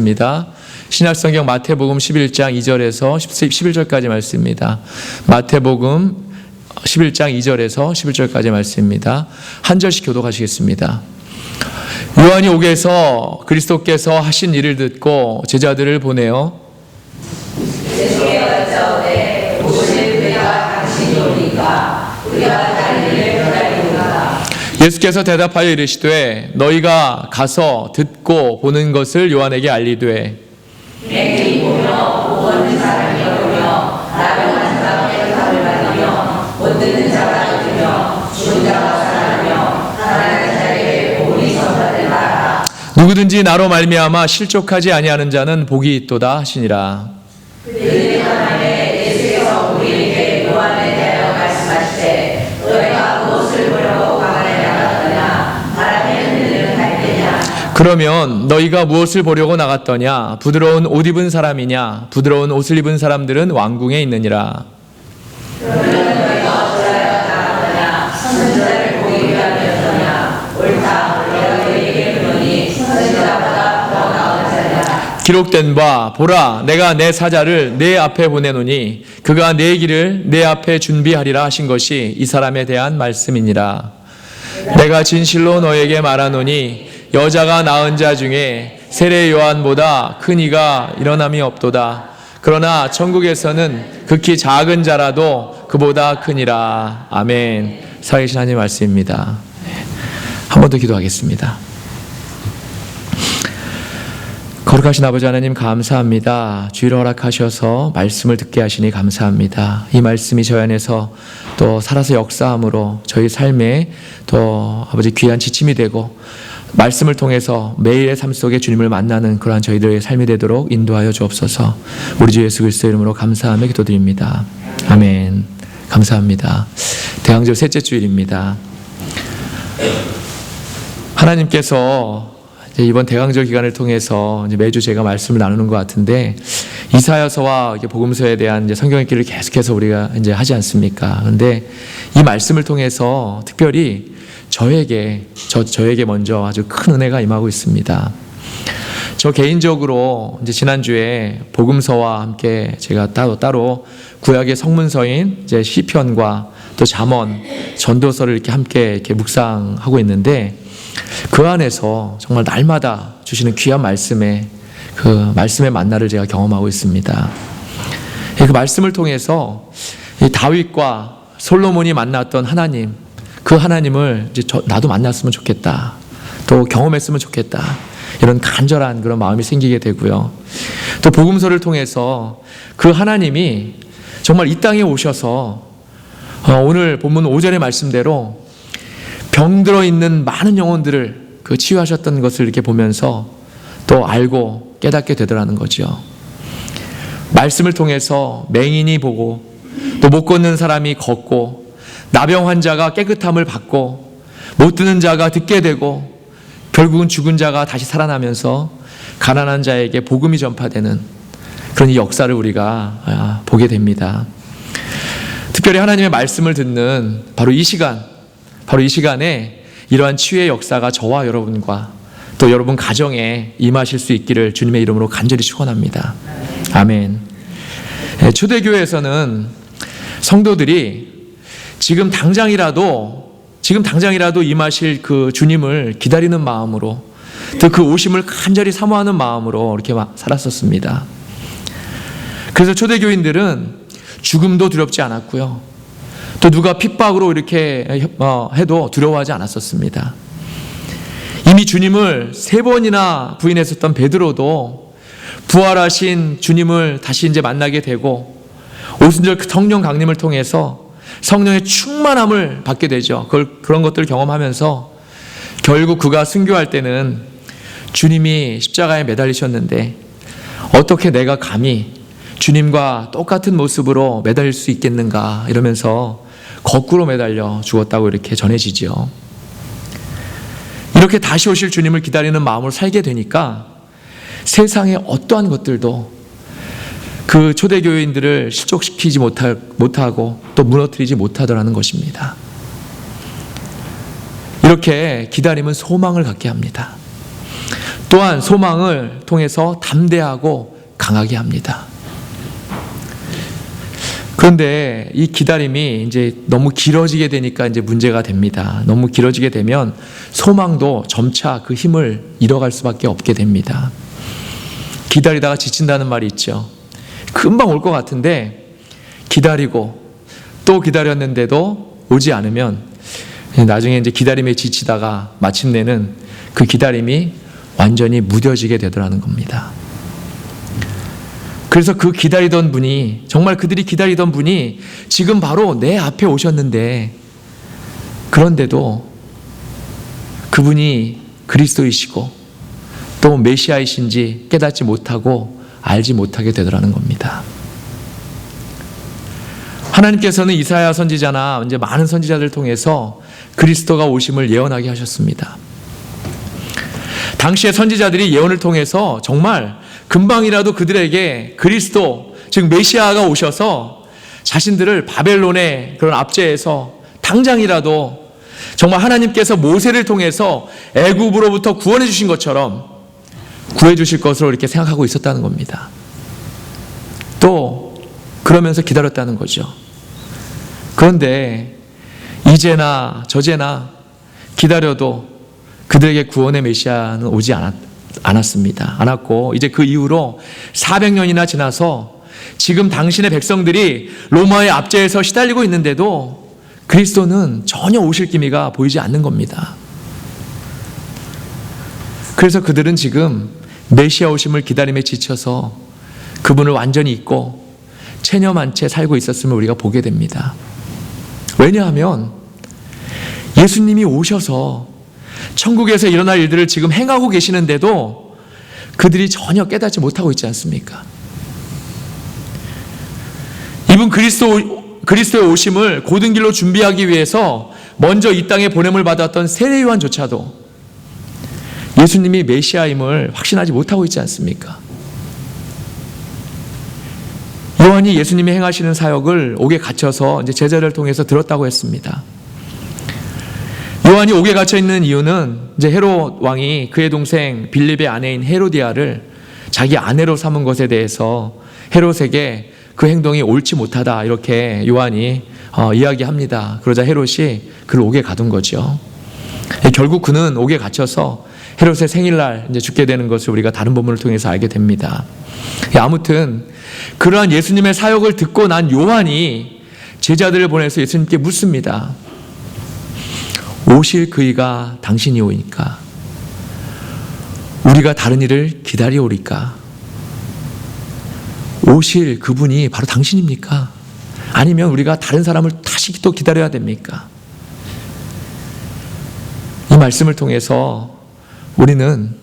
입니다. 신약성경 마태복음 11장 2절에서 11절까지 말씀입니다. 마태복음 11장 2절에서 11절까지 말씀입니다. 한 절씩 교독하시겠습니다. 요한이 옥에서 그리스도께서 하신 일을 듣고 제자들을 보내어 예수께 여짜오되 오실 때가 당신이 오니까 우리가 다니기를 기다리노라. 예수께서 대답하여 이르시되 너희가 가서 듣고 보는 것을 요한에게 알리되 내게 보며 못 보는 사람이 오며 나를 한 사람의 답을 받으며 못 듣는 자가 들으며 죽은 자가 살아나며 하나님 자에게 복이 전파되라. 누구든지 나로 말미암아 실족하지 아니하는 자는 복이 있도다 하시니라. 그들이 하나님의 예수께서 우리에게 요한에 대하여 말씀하시되 너희가 무엇을 보려고 광야에 나갔더냐 바람에 흔들리는 갈대냐. 그러면 너희가 무엇을 보려고 나갔더냐? 부드러운 옷 입은 사람이냐? 부드러운 옷을 입은 사람들은 왕궁에 있느니라. 그러면 너희가 어찌하여 나갔더냐 선지자를 보기 위함이었더냐. 옳다 내가 너희에게 그러니 선지자보다 더 나은 자냐. 기록된 바 보라 내가 내 사자를 내 앞에 보내노니 그가 내 길을 내 앞에 준비하리라 하신 것이 이 사람에 대한 말씀이니라. 내가 진실로 너에게 말하노니 여자가 낳은 자 중에 세례 요한보다 큰 이가 일어남이 없도다. 그러나 천국에서는 극히 작은 자라도 그보다 크니라. 아멘. 살아계신 하나님의 말씀입니다. 한 번 더 기도하겠습니다. 거룩하신 아버지 하나님 감사합니다. 주의를 허락하셔서 말씀을 듣게 하시니 감사합니다. 이 말씀이 저희 안에서 또 살아서 역사함으로 저희 삶에 또 아버지 귀한 지침이 되고 말씀을 통해서 매일의 삶 속에 주님을 만나는 그러한 저희들의 삶이 되도록 인도하여 주옵소서. 우리 주 예수 그리스도의 이름으로 감사하며 기도드립니다. 아멘. 감사합니다. 대강절 셋째 주일입니다. 하나님께서 이번 대강절 기간을 통해서 이제 매주 제가 말씀을 나누는 것 같은데 이사야서와 복음서에 대한 이제 성경 읽기를 계속해서 우리가 이제 하지 않습니까? 그런데 이 말씀을 통해서 특별히 저에게 먼저 아주 큰 은혜가 임하고 있습니다. 저 개인적으로 이제 지난주에 복음서와 함께 제가 따로 구약의 성문서인 이제 시편과 또 잠언, 전도서를 이렇게 함께 이렇게 묵상하고 있는데 그 안에서 정말 날마다 주시는 귀한 말씀의 그 말씀의 만나를 제가 경험하고 있습니다. 그 말씀을 통해서 이 다윗과 솔로몬이 만났던 하나님, 그 하나님을 이제 나도 만났으면 좋겠다. 또 경험했으면 좋겠다. 이런 간절한 그런 마음이 생기게 되고요. 또 복음서를 통해서 그 하나님이 정말 이 땅에 오셔서 오늘 본문 5절의 말씀대로 병들어 있는 많은 영혼들을 그 치유하셨던 것을 이렇게 보면서 또 알고 깨닫게 되더라는 거죠. 말씀을 통해서 맹인이 보고 또 못 걷는 사람이 걷고 나병 환자가 깨끗함을 받고 못 듣는 자가 듣게 되고 결국은 죽은 자가 다시 살아나면서 가난한 자에게 복음이 전파되는 그런 이 역사를 우리가 보게 됩니다. 특별히 하나님의 말씀을 듣는 바로 이 시간에 이러한 치유의 역사가 저와 여러분과 또 여러분 가정에 임하실 수 있기를 주님의 이름으로 간절히 축원합니다. 아멘. 초대교회에서는 성도들이 지금 당장이라도 임하실 그 주님을 기다리는 마음으로 또 그 오심을 간절히 사모하는 마음으로 이렇게 살았었습니다. 그래서 초대교인들은 죽음도 두렵지 않았고요. 또 누가 핍박으로 이렇게 해도 두려워하지 않았었습니다. 이미 주님을 3번이나 부인했었던 베드로도 부활하신 주님을 다시 이제 만나게 되고 오순절 성령 강림을 통해서 성령의 충만함을 받게 되죠. 그런 것들을 경험하면서 결국 그가 순교할 때는 주님이 십자가에 매달리셨는데 어떻게 내가 감히 주님과 똑같은 모습으로 매달릴 수 있겠는가 이러면서 거꾸로 매달려 죽었다고 이렇게 전해지죠. 이렇게 다시 오실 주님을 기다리는 마음으로 살게 되니까 세상의 어떠한 것들도 그 초대교인들을 실족시키지 못하고 또 무너뜨리지 못하더라는 것입니다. 이렇게 기다림은 소망을 갖게 합니다. 또한 소망을 통해서 담대하고 강하게 합니다. 그런데 이 기다림이 이제 너무 길어지게 되니까 이제 문제가 됩니다. 너무 길어지게 되면 소망도 점차 그 힘을 잃어갈 수밖에 없게 됩니다. 기다리다가 지친다는 말이 있죠. 금방 올 것 같은데 기다리고 또 기다렸는데도 오지 않으면 나중에 이제 기다림에 지치다가 마침내는 그 기다림이 완전히 무뎌지게 되더라는 겁니다. 그래서 그 기다리던 분이, 정말 그들이 기다리던 분이 지금 바로 내 앞에 오셨는데, 그런데도 그분이 그리스도이시고 또 메시아이신지 깨닫지 못하고 알지 못하게 되더라는 겁니다. 하나님께서는 이사야 선지자나 이제 많은 선지자들을 통해서 그리스도가 오심을 예언하게 하셨습니다. 당시의 선지자들이 예언을 통해서 정말 금방이라도 그들에게 그리스도, 즉 메시아가 오셔서 자신들을 바벨론의 그런 압제에서 당장이라도 정말 하나님께서 모세를 통해서 애굽으로부터 구원해 주신 것처럼 구해 주실 것으로 이렇게 생각하고 있었다는 겁니다. 또 그러면서 기다렸다는 거죠. 그런데 이제나 저제나 기다려도 그들에게 구원의 메시아는 오지 않았고 이제 그 이후로 400년이나 지나서 지금 당신의 백성들이 로마의 압제에서 시달리고 있는데도 그리스도는 전혀 오실 기미가 보이지 않는 겁니다. 그래서 그들은 지금 메시아 오심을 기다림에 지쳐서 그분을 완전히 잊고 체념한 채 살고 있었음을 우리가 보게 됩니다. 왜냐하면 예수님이 오셔서 천국에서 일어날 일들을 지금 행하고 계시는데도 그들이 전혀 깨닫지 못하고 있지 않습니까? 이분 그리스도의 오심을 고든 길로 준비하기 위해서 먼저 이 땅에 보냄을 받았던 세례 요한조차도 예수님이 메시아임을 확신하지 못하고 있지 않습니까? 요한이 예수님이 행하시는 사역을 옥에 갇혀서 이제 제자를 통해서 들었다고 했습니다. 요한이 옥에 갇혀 있는 이유는 이제 헤롯 왕이 그의 동생 빌립의 아내인 헤로디아를 자기 아내로 삼은 것에 대해서 헤롯에게 그 행동이 옳지 못하다 이렇게 요한이 이야기합니다. 그러자 헤롯이 그를 옥에 가둔 거죠. 결국 그는 옥에 갇혀서 헤롯의 생일날 이제 죽게 되는 것을 우리가 다른 본문을 통해서 알게 됩니다. 아무튼 그러한 예수님의 사역을 듣고 난 요한이 제자들을 보내서 예수님께 묻습니다. 오실 그이가 당신이 오니까 우리가 다른 일을 기다려오리까? 오실 그분이 바로 당신입니까? 아니면 우리가 다른 사람을 다시 또 기다려야 됩니까? 이 말씀을 통해서 우리는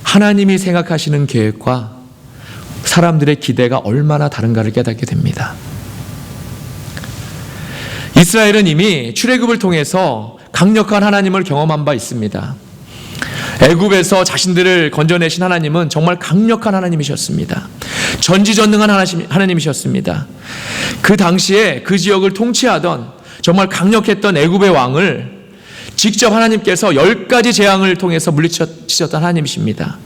하나님이 생각하시는 계획과 사람들의 기대가 얼마나 다른가를 깨닫게 됩니다. 이스라엘은 이미 출애굽을 통해서 강력한 하나님을 경험한 바 있습니다. 애굽에서 자신들을 건져내신 하나님은 정말 강력한 하나님이셨습니다. 전지전능한 하나님이셨습니다. 그 당시에 그 지역을 통치하던 정말 강력했던 애굽의 왕을 직접 하나님께서 10가지 재앙을 통해서 물리치셨던 하나님이십니다.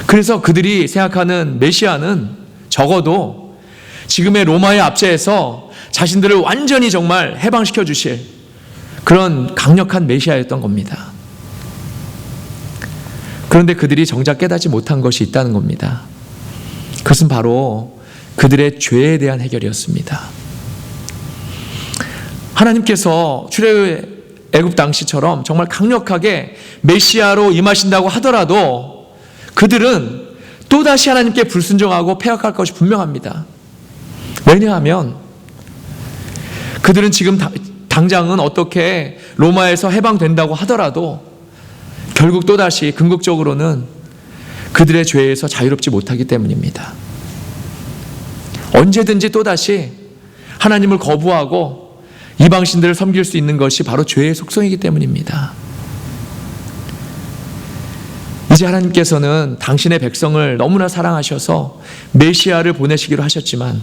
그래서 그들이 생각하는 메시아는 적어도 지금의 로마의 압제에서 자신들을 완전히 정말 해방시켜 주실 그런 강력한 메시아였던 겁니다. 그런데 그들이 정작 깨닫지 못한 것이 있다는 겁니다. 그것은 바로 그들의 죄에 대한 해결이었습니다. 하나님께서 애굽 당시처럼 정말 강력하게 메시아로 임하신다고 하더라도 그들은 또다시 하나님께 불순종하고 패역할 것이 분명합니다. 왜냐하면 그들은 지금 당장은 어떻게 로마에서 해방된다고 하더라도 결국 또다시 궁극적으로는 그들의 죄에서 자유롭지 못하기 때문입니다. 언제든지 또다시 하나님을 거부하고 이방신들을 섬길 수 있는 것이 바로 죄의 속성이기 때문입니다. 이제 하나님께서는 당신의 백성을 너무나 사랑하셔서 메시아를 보내시기로 하셨지만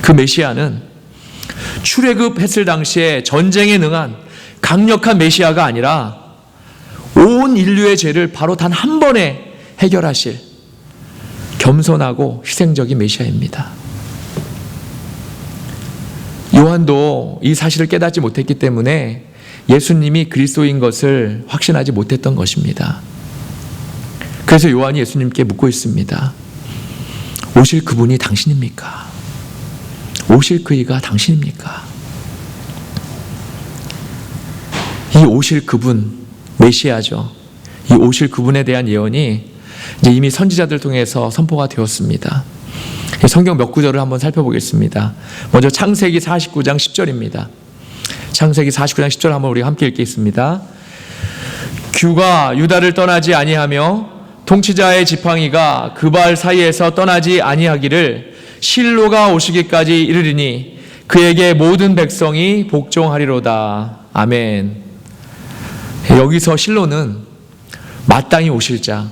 그 메시아는 출애굽했을 당시에 전쟁에 능한 강력한 메시아가 아니라 온 인류의 죄를 바로 단 한 번에 해결하실 겸손하고 희생적인 메시아입니다. 요한도 이 사실을 깨닫지 못했기 때문에 예수님이 그리스도인 것을 확신하지 못했던 것입니다. 그래서 요한이 예수님께 묻고 있습니다. 오실 그분이 당신입니까? 오실 그이가 당신입니까? 이 오실 그분, 메시아죠. 이 오실 그분에 대한 예언이 이제 이미 선지자들 통해서 선포가 되었습니다. 성경 몇 구절을 한번 살펴보겠습니다. 먼저 창세기 49장 10절입니다. 창세기 49장 10절 한번 우리가 함께 읽겠습니다. 규가 유다를 떠나지 아니하며 통치자의 지팡이가 그 발 사이에서 떠나지 아니하기를 실로가 오시기까지 이르리니 그에게 모든 백성이 복종하리로다. 아멘. 여기서 실로는 마땅히 오실 자,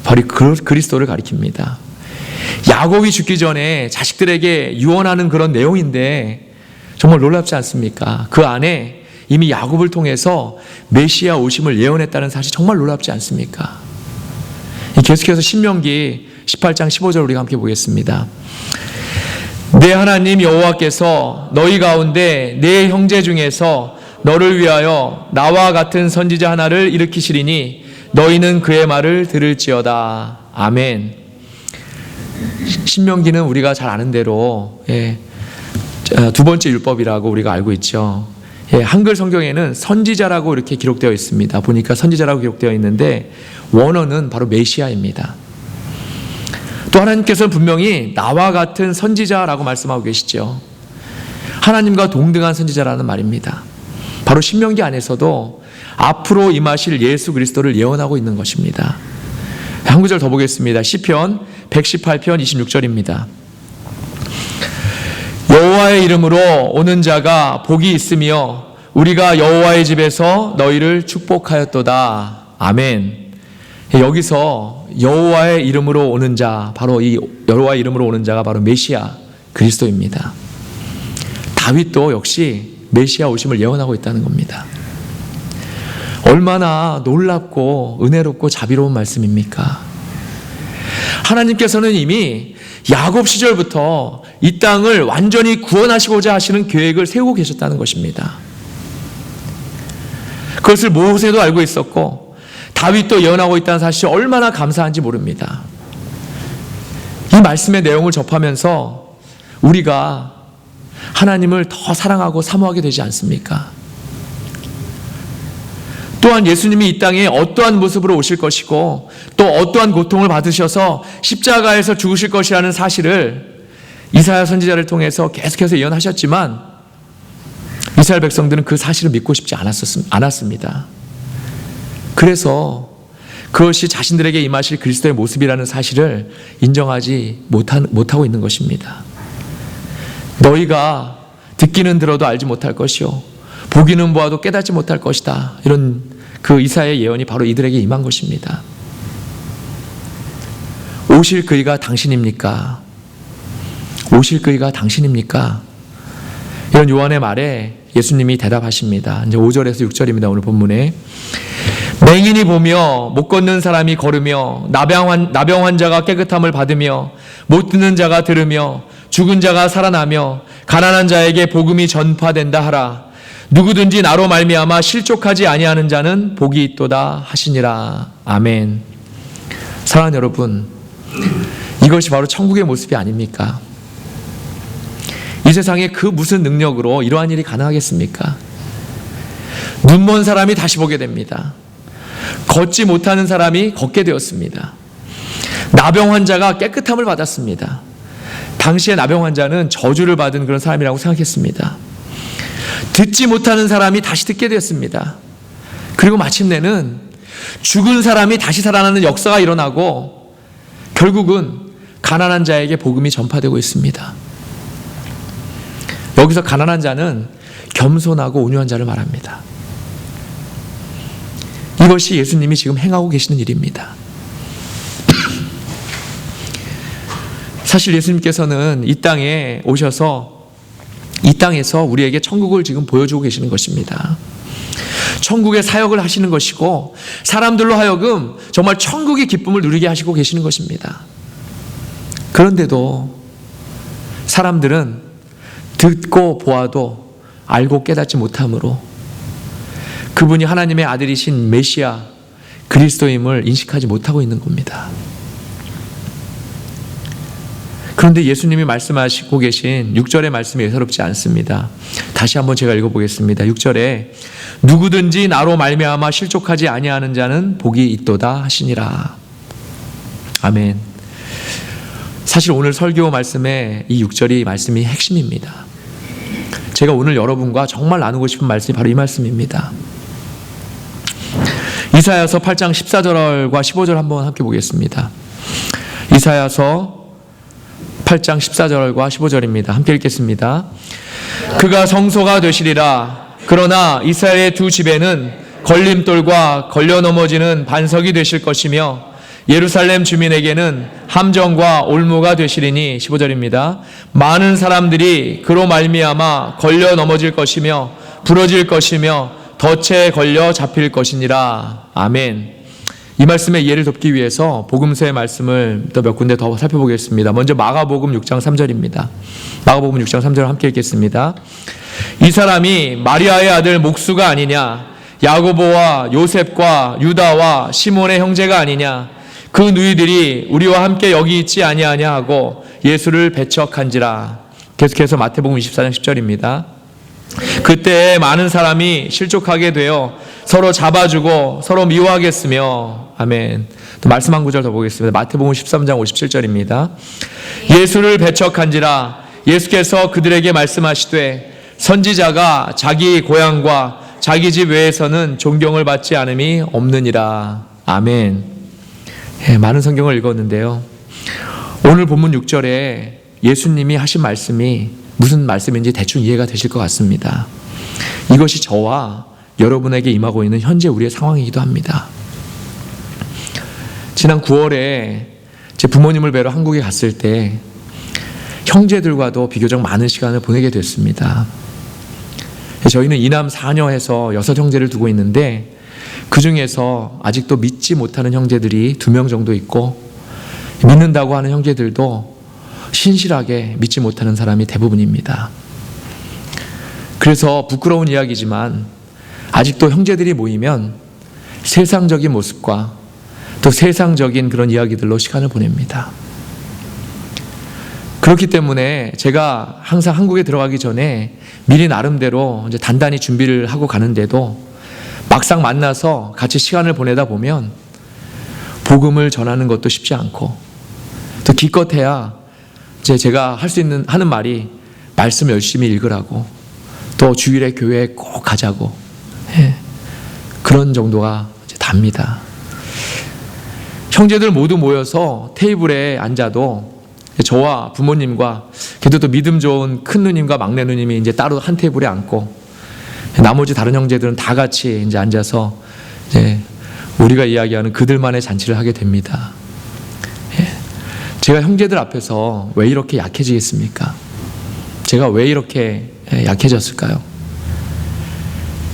바로 그리스도를 가리킵니다. 야곱이 죽기 전에 자식들에게 유언하는 그런 내용인데 정말 놀랍지 않습니까? 그 안에 이미 야곱을 통해서 메시아 오심을 예언했다는 사실 정말 놀랍지 않습니까? 계속해서 신명기 18장 15절 우리가 함께 보겠습니다. 내 하나님 여호와께서 너희 가운데 내 형제 중에서 너를 위하여 나와 같은 선지자 하나를 일으키시리니 너희는 그의 말을 들을지어다. 아멘. 신명기는 우리가 잘 아는 대로 두 번째 율법이라고 우리가 알고 있죠. 한글 성경에는 선지자라고 이렇게 기록되어 있습니다. 보니까 선지자라고 기록되어 있는데 원어는 바로 메시아입니다. 또 하나님께서는 분명히 나와 같은 선지자라고 말씀하고 계시죠. 하나님과 동등한 선지자라는 말입니다. 바로 신명기 안에서도 앞으로 임하실 예수 그리스도를 예언하고 있는 것입니다. 한 구절 더 보겠습니다. 시편 118편 26절입니다. 여호와의 이름으로 오는 자가 복이 있으며 우리가 여호와의 집에서 너희를 축복하였도다. 아멘. 여기서 여호와의 이름으로 오는 자, 바로 이 여호와의 이름으로 오는 자가 바로 메시아 그리스도입니다. 다윗도 역시 메시아 오심을 예언하고 있다는 겁니다. 얼마나 놀랍고 은혜롭고 자비로운 말씀입니까? 하나님께서는 이미 야곱 시절부터 이 땅을 완전히 구원하시고자 하시는 계획을 세우고 계셨다는 것입니다. 그것을 모세도 알고 있었고 다윗도 예언하고 있다는 사실이 얼마나 감사한지 모릅니다. 이 말씀의 내용을 접하면서 우리가 하나님을 더 사랑하고 사모하게 되지 않습니까? 또한 예수님이 이 땅에 어떠한 모습으로 오실 것이고 또 어떠한 고통을 받으셔서 십자가에서 죽으실 것이라는 사실을 이사야 선지자를 통해서 계속해서 예언하셨지만 이스라엘 백성들은 그 사실을 믿고 싶지 않았습니다. 그래서 그것이 자신들에게 임하실 그리스도의 모습이라는 사실을 인정하지 못하고 있는 것입니다. 너희가 듣기는 들어도 알지 못할 것이요 보기는 보아도 깨닫지 못할 것이다. 이런 그 이사야의 예언이 바로 이들에게 임한 것입니다. 오실 그이가 당신입니까? 오실 그이가 당신입니까? 이런 요한의 말에 예수님이 대답하십니다. 이제 5절에서 6절입니다. 오늘 본문에. 맹인이 보며 못 걷는 사람이 걸으며 나병 환자가 깨끗함을 받으며 못 듣는 자가 들으며 죽은 자가 살아나며 가난한 자에게 복음이 전파된다 하라. 누구든지 나로 말미암아 실족하지 아니하는 자는 복이 있도다 하시니라. 아멘. 사랑하는 여러분, 이것이 바로 천국의 모습이 아닙니까? 이 세상에 그 무슨 능력으로 이러한 일이 가능하겠습니까? 눈먼 사람이 다시 보게 됩니다. 걷지 못하는 사람이 걷게 되었습니다. 나병 환자가 깨끗함을 받았습니다. 당시에 나병 환자는 저주를 받은 그런 사람이라고 생각했습니다. 듣지 못하는 사람이 다시 듣게 되었습니다. 그리고 마침내는 죽은 사람이 다시 살아나는 역사가 일어나고 결국은 가난한 자에게 복음이 전파되고 있습니다. 여기서 가난한 자는 겸손하고 온유한 자를 말합니다. 이것이 예수님이 지금 행하고 계시는 일입니다. 사실 예수님께서는 이 땅에 오셔서 이 땅에서 우리에게 천국을 지금 보여주고 계시는 것입니다. 천국의 사역을 하시는 것이고 사람들로 하여금 정말 천국의 기쁨을 누리게 하시고 계시는 것입니다. 그런데도 사람들은 듣고 보아도 알고 깨닫지 못함으로 그분이 하나님의 아들이신 메시아 그리스도임을 인식하지 못하고 있는 겁니다. 그런데 예수님이 말씀하시고 계신 6절의 말씀이 예사롭지 않습니다. 다시 한번 제가 읽어보겠습니다. 6절에 누구든지 나로 말미암아 실족하지 아니하는 자는 복이 있도다 하시니라. 아멘. 사실 오늘 설교 말씀의 이 6절이 말씀이 핵심입니다. 제가 오늘 여러분과 정말 나누고 싶은 말씀이 바로 이 말씀입니다. 이사야서 8장 14절과 15절 한번 함께 보겠습니다. 이사야서 8장 14절과 15절입니다. 함께 읽겠습니다. 그가 성소가 되시리라. 그러나 이스라엘의 두 집에는 걸림돌과 걸려 넘어지는 반석이 되실 것이며 예루살렘 주민에게는 함정과 올무가 되시리니 15절입니다. 많은 사람들이 그로 말미암아 걸려 넘어질 것이며 부러질 것이며 덫에 걸려 잡힐 것이니라. 아멘. 이 말씀의 이해를 돕기 위해서 복음서의 말씀을 또 몇 군데 더 살펴보겠습니다. 먼저 마가복음 6장 3절입니다. 마가복음 6장 3절 함께 읽겠습니다. 이 사람이 마리아의 아들 목수가 아니냐? 야고보와 요셉과 유다와 시몬의 형제가 아니냐? 그 누이들이 우리와 함께 여기 있지 아니하냐 하고 예수를 배척한지라. 계속해서 마태복음 24장 10절입니다. 그때 많은 사람이 실족하게 되어 서로 잡아주고 서로 미워하겠으며. 아멘. 또 말씀 한 구절 더 보겠습니다. 마태복음 13장 57절입니다. 예수를 배척한지라. 예수께서 그들에게 말씀하시되 선지자가 자기 고향과 자기 집 외에서는 존경을 받지 않음이 없느니라. 아멘. 예, 많은 성경을 읽었는데요. 오늘 본문 6절에 예수님이 하신 말씀이 무슨 말씀인지 대충 이해가 되실 것 같습니다. 이것이 저와 여러분에게 임하고 있는 현재 우리의 상황이기도 합니다. 지난 9월에 제 부모님을 뵈러 한국에 갔을 때 형제들과도 비교적 많은 시간을 보내게 됐습니다. 저희는 이남 4녀해서 6형제를 두고 있는데 그 중에서 아직도 믿지 못하는 형제들이 2명 정도 있고 믿는다고 하는 형제들도 신실하게 믿지 못하는 사람이 대부분입니다. 그래서 부끄러운 이야기지만 아직도 형제들이 모이면 세상적인 모습과 또 세상적인 그런 이야기들로 시간을 보냅니다. 그렇기 때문에 제가 항상 한국에 들어가기 전에 미리 나름대로 이제 단단히 준비를 하고 가는데도 막상 만나서 같이 시간을 보내다 보면 복음을 전하는 것도 쉽지 않고 또 기껏해야 이제 제가 할 수 있는 하는 말이 말씀 열심히 읽으라고 또 주일에 교회에 꼭 가자고 그런 정도가 이제 답니다. 형제들 모두 모여서 테이블에 앉아도 저와 부모님과 그래도 또 믿음 좋은 큰 누님과 막내 누님이 이제 따로 한 테이블에 앉고 나머지 다른 형제들은 다 같이 이제 앉아서 이제 우리가 이야기하는 그들만의 잔치를 하게 됩니다. 제가 형제들 앞에서 왜 이렇게 약해지겠습니까? 제가 왜 이렇게 약해졌을까요?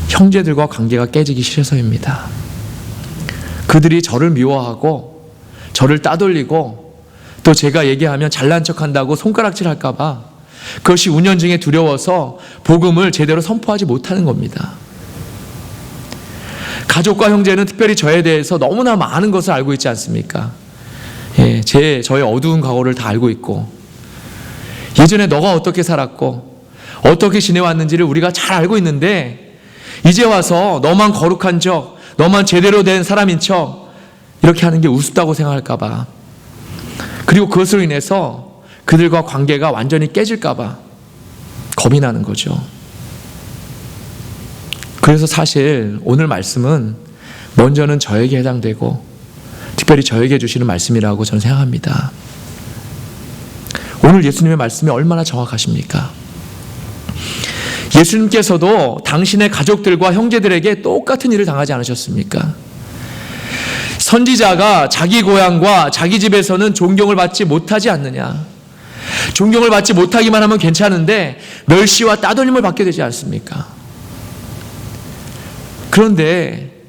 형제들과 관계가 깨지기 싫어서입니다. 그들이 저를 미워하고 저를 따돌리고 또 제가 얘기하면 잘난 척한다고 손가락질 할까봐 그것이 운연중에 두려워서 복음을 제대로 선포하지 못하는 겁니다. 가족과 형제는 특별히 저에 대해서 너무나 많은 것을 알고 있지 않습니까? 저의 어두운 과거를 다 알고 있고 예전에 너가 어떻게 살았고 어떻게 지내왔는지를 우리가 잘 알고 있는데 이제 와서 너만 거룩한 척, 너만 제대로 된 사람인 척 이렇게 하는 게 우습다고 생각할까봐 그리고 그것으로 인해서 그들과 관계가 완전히 깨질까봐 겁이 나는 거죠. 그래서 사실 오늘 말씀은 먼저는 저에게 해당되고 특별히 저에게 주시는 말씀이라고 저는 생각합니다. 오늘 예수님의 말씀이 얼마나 정확하십니까? 예수님께서도 당신의 가족들과 형제들에게 똑같은 일을 당하지 않으셨습니까? 선지자가 자기 고향과 자기 집에서는 존경을 받지 못하지 않느냐? 존경을 받지 못하기만 하면 괜찮은데 멸시와 따돌림을 받게 되지 않습니까? 그런데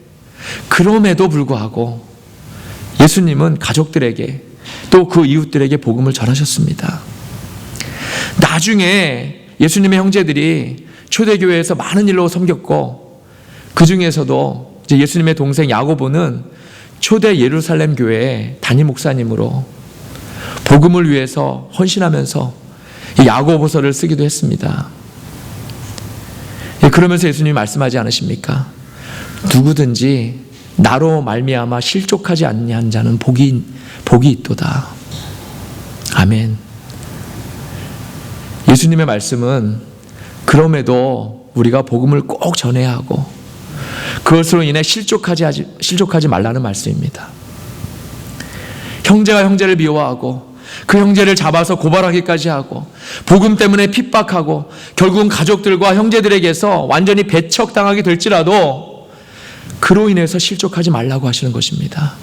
그럼에도 불구하고 예수님은 가족들에게 또 그 이웃들에게 복음을 전하셨습니다. 나중에 예수님의 형제들이 초대교회에서 많은 일로 섬겼고, 그 중에서도 이제 예수님의 동생 야고보는 초대 예루살렘 교회의 담임 목사님으로 복음을 위해서 헌신하면서 이 야고보서를 쓰기도 했습니다. 그러면서 예수님이 말씀하지 않으십니까? 누구든지 나로 말미암아 실족하지 않는 자는 복이 있도다. 아멘. 예수님의 말씀은 그럼에도 우리가 복음을 꼭 전해야 하고 그것으로 인해 실족하지 말라는 말씀입니다. 형제가 형제를 미워하고 그 형제를 잡아서 고발하기까지 하고 복음 때문에 핍박하고 결국은 가족들과 형제들에게서 완전히 배척당하게 될지라도 그로 인해서 실족하지 말라고 하시는 것입니다.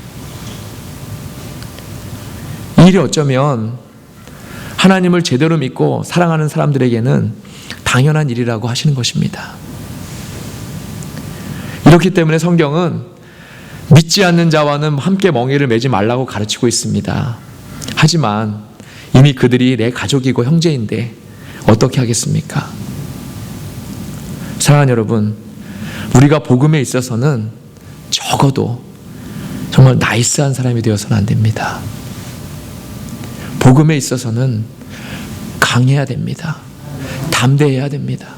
이 일이 어쩌면 하나님을 제대로 믿고 사랑하는 사람들에게는 당연한 일이라고 하시는 것입니다. 이렇기 때문에 성경은 믿지 않는 자와는 함께 멍에를 매지 말라고 가르치고 있습니다. 하지만 이미 그들이 내 가족이고 형제인데 어떻게 하겠습니까? 사랑하는 여러분, 우리가 복음에 있어서는 적어도 정말 나이스한 사람이 되어서는 안 됩니다. 복음에 있어서는 강해야 됩니다. 담대해야 됩니다.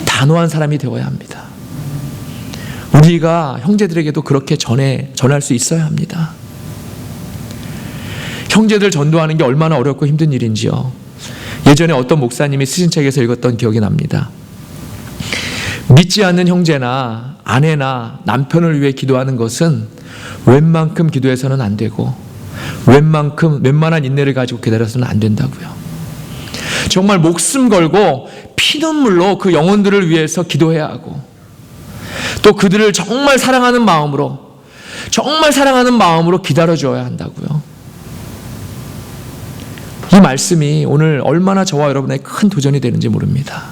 단호한 사람이 되어야 합니다. 우리가 형제들에게도 그렇게 전할 수 있어야 합니다. 형제들 전도하는 게 얼마나 어렵고 힘든 일인지요. 예전에 어떤 목사님이 쓰신 책에서 읽었던 기억이 납니다. 믿지 않는 형제나 아내나 남편을 위해 기도하는 것은 웬만큼 기도해서는 안 되고 웬만한 인내를 가지고 기다려서는 안 된다고요. 정말 목숨 걸고 피눈물로 그 영혼들을 위해서 기도해야 하고 또 그들을 정말 사랑하는 마음으로 기다려줘야 한다고요. 이 말씀이 오늘 얼마나 저와 여러분의 큰 도전이 되는지 모릅니다.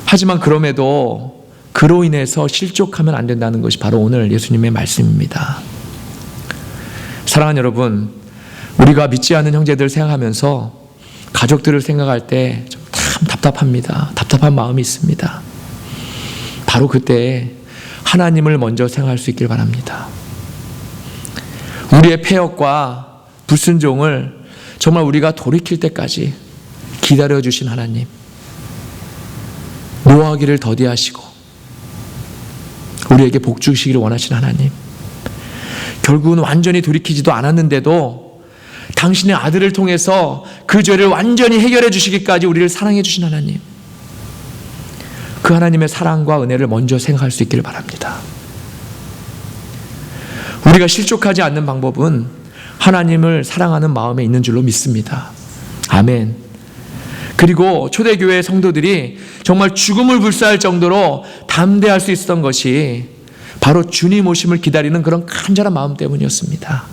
하지만 그럼에도 그로 인해서 실족하면 안 된다는 것이 바로 오늘 예수님의 말씀입니다. 사랑하는 여러분, 우리가 믿지 않는 형제들을 생각하면서 가족들을 생각할 때 참 답답합니다. 답답한 마음이 있습니다. 바로 그때 하나님을 먼저 생각할 수 있길 바랍니다. 우리의 패역과 불순종을 정말 우리가 돌이킬 때까지 기다려주신 하나님, 노하기를 더디하시고 우리에게 복 주시기를 원하시는 하나님, 결국은 완전히 돌이키지도 않았는데도 당신의 아들을 통해서 그 죄를 완전히 해결해 주시기까지 우리를 사랑해 주신 하나님, 그 하나님의 사랑과 은혜를 먼저 생각할 수 있기를 바랍니다. 우리가 실족하지 않는 방법은 하나님을 사랑하는 마음에 있는 줄로 믿습니다. 아멘. 그리고 초대교회 성도들이 정말 죽음을 불사할 정도로 담대할 수 있었던 것이 바로 주님 오심을 기다리는 그런 간절한 마음 때문이었습니다.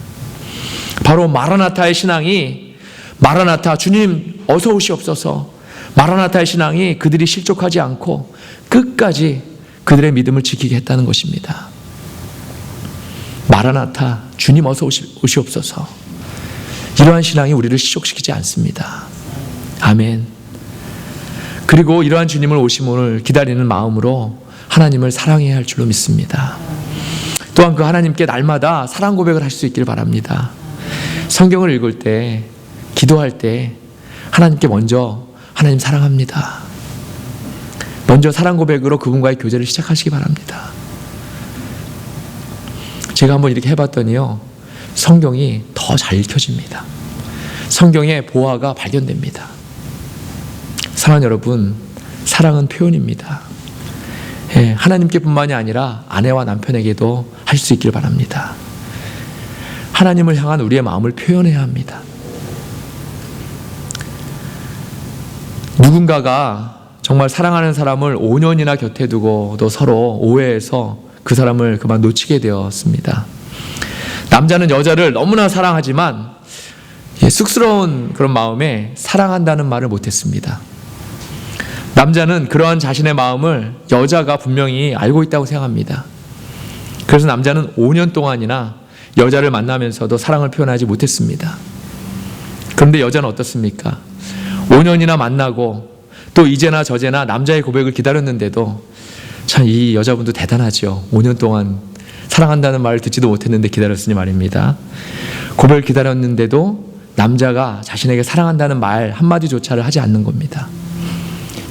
바로 마라나타의 신앙이, 마라나타, 주님 어서 오시옵소서, 마라나타의 신앙이 그들이 실족하지 않고 끝까지 그들의 믿음을 지키게 했다는 것입니다. 마라나타, 주님 어서 오시옵소서, 이러한 신앙이 우리를 실족시키지 않습니다. 아멘. 그리고 이러한 주님을 오심을 기다리는 마음으로 하나님을 사랑해야 할 줄로 믿습니다. 또한 그 하나님께 날마다 사랑 고백을 할 수 있길 바랍니다. 성경을 읽을 때, 기도할 때 하나님께 먼저 하나님 사랑합니다, 먼저 사랑 고백으로 그분과의 교제를 시작하시기 바랍니다. 제가 한번 이렇게 해봤더니요, 성경이 더 잘 읽혀집니다. 성경의 보화가 발견됩니다. 사랑하는 여러분, 사랑은 표현입니다. 하나님께 뿐만이 아니라 아내와 남편에게도 할 수 있길 바랍니다. 하나님을 향한 우리의 마음을 표현해야 합니다. 누군가가 정말 사랑하는 사람을 5년이나 곁에 두고도 서로 오해해서 그 사람을 그만 놓치게 되었습니다. 남자는 여자를 너무나 사랑하지만 쑥스러운 그런 마음에 사랑한다는 말을 못했습니다. 남자는 그러한 자신의 마음을 여자가 분명히 알고 있다고 생각합니다. 그래서 남자는 5년 동안이나 여자를 만나면서도 사랑을 표현하지 못했습니다. 그런데 여자는 어떻습니까? 5년이나 만나고 또 이제나 저제나 남자의 고백을 기다렸는데도 참 이 여자분도 대단하죠. 5년 동안 사랑한다는 말을 듣지도 못했는데 기다렸으니 말입니다. 고백을 기다렸는데도 남자가 자신에게 사랑한다는 말 한마디조차를 하지 않는 겁니다.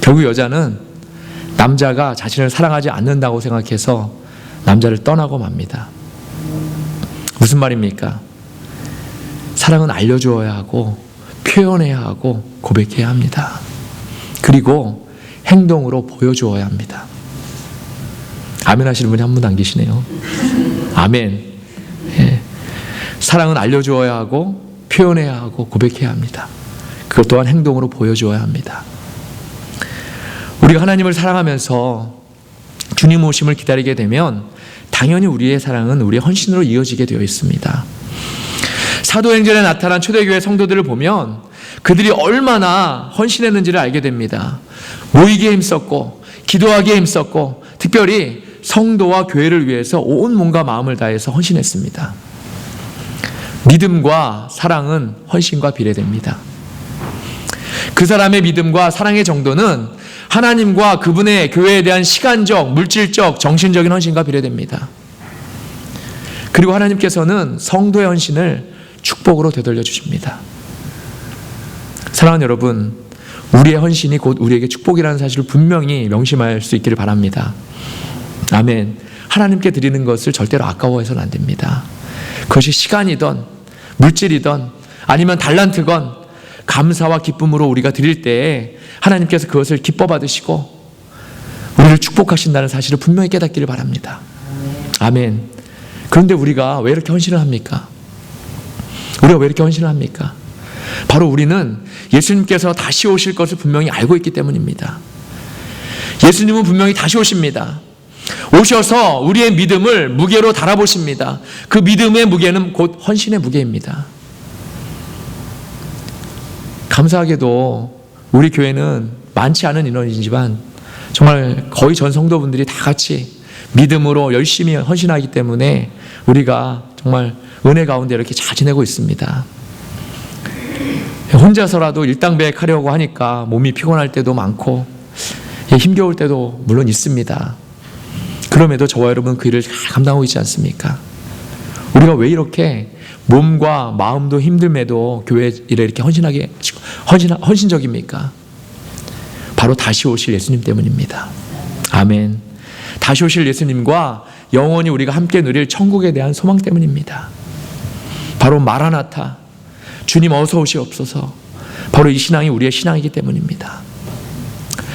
결국 여자는 남자가 자신을 사랑하지 않는다고 생각해서 남자를 떠나고 맙니다. 무슨 말입니까? 사랑은 알려주어야 하고 표현해야 하고 고백해야 합니다. 그리고 행동으로 보여주어야 합니다. 아멘 하시는 분이 한 분도 안 계시네요. 아멘. 예. 사랑은 알려주어야 하고 표현해야 하고 고백해야 합니다. 그것 또한 행동으로 보여주어야 합니다. 우리가 하나님을 사랑하면서 주님 오심을 기다리게 되면 당연히 우리의 사랑은 우리의 헌신으로 이어지게 되어 있습니다. 사도행전에 나타난 초대교회 성도들을 보면 그들이 얼마나 헌신했는지를 알게 됩니다. 모이기에 힘썼고 기도하기에 힘썼고 특별히 성도와 교회를 위해서 온 몸과 마음을 다해서 헌신했습니다. 믿음과 사랑은 헌신과 비례됩니다. 그 사람의 믿음과 사랑의 정도는 하나님과 그분의 교회에 대한 시간적, 물질적, 정신적인 헌신과 비례됩니다. 그리고 하나님께서는 성도의 헌신을 축복으로 되돌려 주십니다. 사랑하는 여러분, 우리의 헌신이 곧 우리에게 축복이라는 사실을 분명히 명심할 수 있기를 바랍니다. 아멘. 하나님께 드리는 것을 절대로 아까워해서는 안 됩니다. 그것이 시간이든 물질이든 아니면 달란트건 감사와 기쁨으로 우리가 드릴 때에 하나님께서 그것을 기뻐 받으시고 우리를 축복하신다는 사실을 분명히 깨닫기를 바랍니다. 아멘. 그런데 우리가 왜 이렇게 헌신을 합니까? 우리가 왜 이렇게 헌신을 합니까? 바로 우리는 예수님께서 다시 오실 것을 분명히 알고 있기 때문입니다. 예수님은 분명히 다시 오십니다. 오셔서 우리의 믿음을 무게로 달아보십니다. 그 믿음의 무게는 곧 헌신의 무게입니다. 감사하게도 우리 교회는 많지 않은 인원이지만 정말 거의 전 성도분들이 다 같이 믿음으로 열심히 헌신하기 때문에 우리가 정말 은혜 가운데 이렇게 잘 지내고 있습니다. 혼자서라도 일당백하려고 하니까 몸이 피곤할 때도 많고 힘겨울 때도 물론 있습니다. 그럼에도 저와 여러분 그 일을 잘 감당하고 있지 않습니까? 우리가 왜 이렇게 몸과 마음도 힘듦에도 교회 일에 이렇게 헌신적입니까? 바로 다시 오실 예수님 때문입니다. 아멘. 다시 오실 예수님과 영원히 우리가 함께 누릴 천국에 대한 소망 때문입니다. 바로 마라나타, 주님 어서 오시옵소서. 바로 이 신앙이 우리의 신앙이기 때문입니다.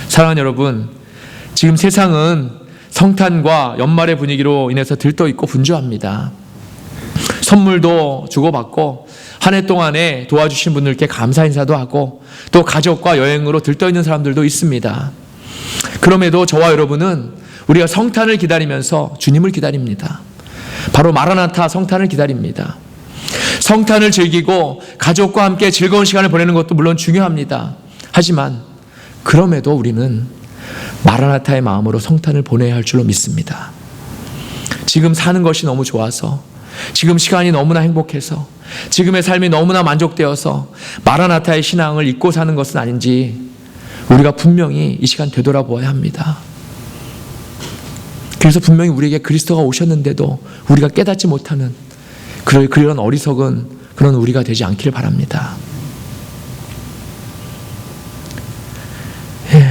사랑하는 여러분, 지금 세상은 성탄과 연말의 분위기로 인해서 들떠있고 분주합니다. 선물도 주고받고 한 해 동안에 도와주신 분들께 감사 인사도 하고 또 가족과 여행으로 들떠있는 사람들도 있습니다. 그럼에도 저와 여러분은 우리가 성탄을 기다리면서 주님을 기다립니다. 바로 마라나타 성탄을 기다립니다. 성탄을 즐기고 가족과 함께 즐거운 시간을 보내는 것도 물론 중요합니다. 하지만 그럼에도 우리는 마라나타의 마음으로 성탄을 보내야 할 줄로 믿습니다. 지금 사는 것이 너무 좋아서, 지금 시간이 너무나 행복해서, 지금의 삶이 너무나 만족되어서 마라나타의 신앙을 잊고 사는 것은 아닌지 우리가 분명히 이 시간 되돌아보아야 합니다. 그래서 분명히 우리에게 그리스도가 오셨는데도 우리가 깨닫지 못하는 그런 어리석은 그런 우리가 되지 않기를 바랍니다.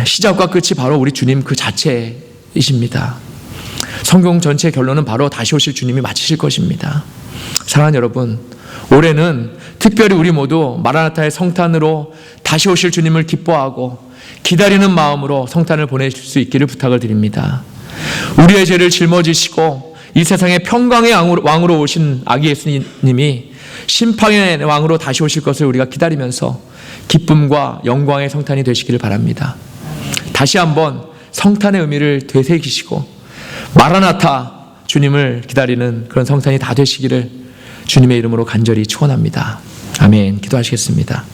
시작과 끝이 바로 우리 주님 그 자체이십니다. 성경 전체의 결론은 바로 다시 오실 주님이 마치실 것입니다. 사랑하는 여러분, 올해는 특별히 우리 모두 마라나타의 성탄으로 다시 오실 주님을 기뻐하고 기다리는 마음으로 성탄을 보내실 수 있기를 부탁을 드립니다. 우리의 죄를 짊어지시고 이 세상의 평강의 왕으로 오신 아기 예수님이 심판의 왕으로 다시 오실 것을 우리가 기다리면서 기쁨과 영광의 성탄이 되시기를 바랍니다. 다시 한번 성탄의 의미를 되새기시고 마라나타 주님을 기다리는 그런 성탄이 다 되시기를 주님의 이름으로 간절히 축원합니다. 아멘. 기도하시겠습니다.